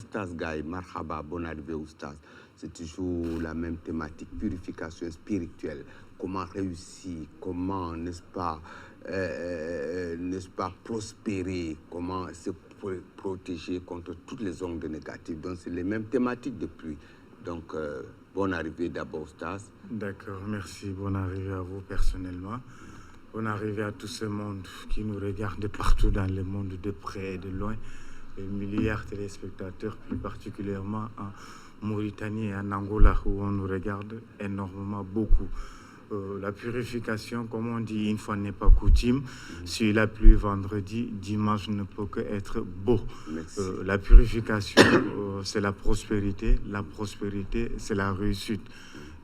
Oustaz Gaye, marhaba, bonne arrivée Oustaz. C'est toujours la même thématique, purification spirituelle. Comment réussir, comment, n'est-ce pas, prospérer, comment se protéger contre toutes les ondes négatives. Donc, c'est les mêmes thématiques depuis. Donc, bonne arrivée d'abord, Oustaz. D'accord, merci. Bonne arrivée à vous personnellement. Bonne arrivée à tout ce monde qui nous regarde de partout dans le monde, de près et de loin. Les milliards de téléspectateurs, plus particulièrement en Mauritanie et en Angola, où on nous regarde énormément, beaucoup. La purification, comme on dit, une fois n'est pas coutume. S'il a plu vendredi, dimanche ne peut qu'être beau. La purification, c'est la prospérité. La prospérité, c'est la réussite.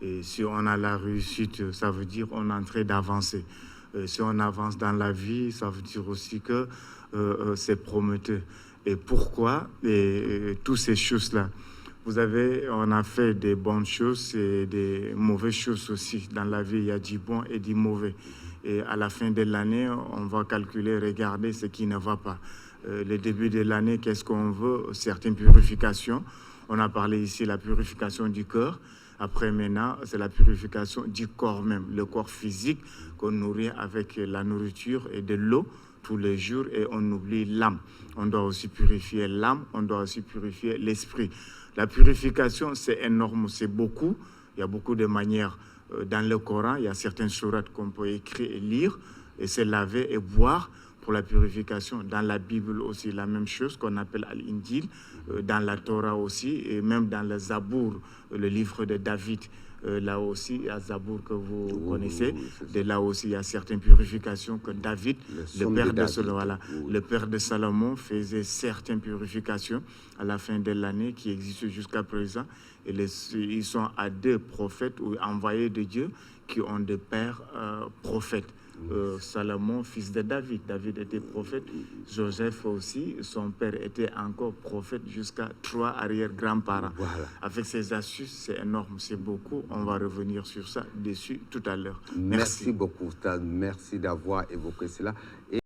Et si on a la réussite, ça veut dire qu'on est en train d'avancer. Si on avance dans la vie, ça veut dire aussi que c'est prometteur. Et pourquoi toutes ces choses-là? On a fait des bonnes choses et des mauvaises choses aussi. Dans la vie, il y a du bon et du mauvais. Et à la fin de l'année, on va calculer, regarder ce qui ne va pas. Le début de l'année, qu'est-ce qu'on veut? Certaines purifications. On a parlé ici de la purification du cœur. Après, maintenant, c'est la purification du corps même, le corps physique qu'on nourrit avec la nourriture et de l'eau tous les jours, et on oublie l'âme. On doit aussi purifier l'âme, on doit aussi purifier l'esprit. La purification, c'est énorme, c'est beaucoup. Il y a beaucoup de manières. Dans le Coran, il y a certaines sourates qu'on peut écrire et lire, et se laver et boire pour la purification. Dans la Bible aussi, la même chose qu'on appelle Al-Injil, dans la Torah aussi, et même dans le Zabour, le livre de David. Là aussi, il y a Zabour que vous connaissez. De là aussi, il y a certaines purifications que David, le père de Salomon, faisait certaines purifications à la fin de l'année qui existent jusqu'à présent. Et ils sont à deux prophètes ou envoyés de Dieu qui ont des pères prophètes. Salomon, fils de David. David était prophète. Joseph aussi, son père était encore prophète jusqu'à 3 arrière-grands-parents. Voilà. Avec ces astuces, c'est énorme, c'est beaucoup. On va revenir sur ça dessus tout à l'heure. Merci beaucoup, Stade. Merci d'avoir évoqué cela.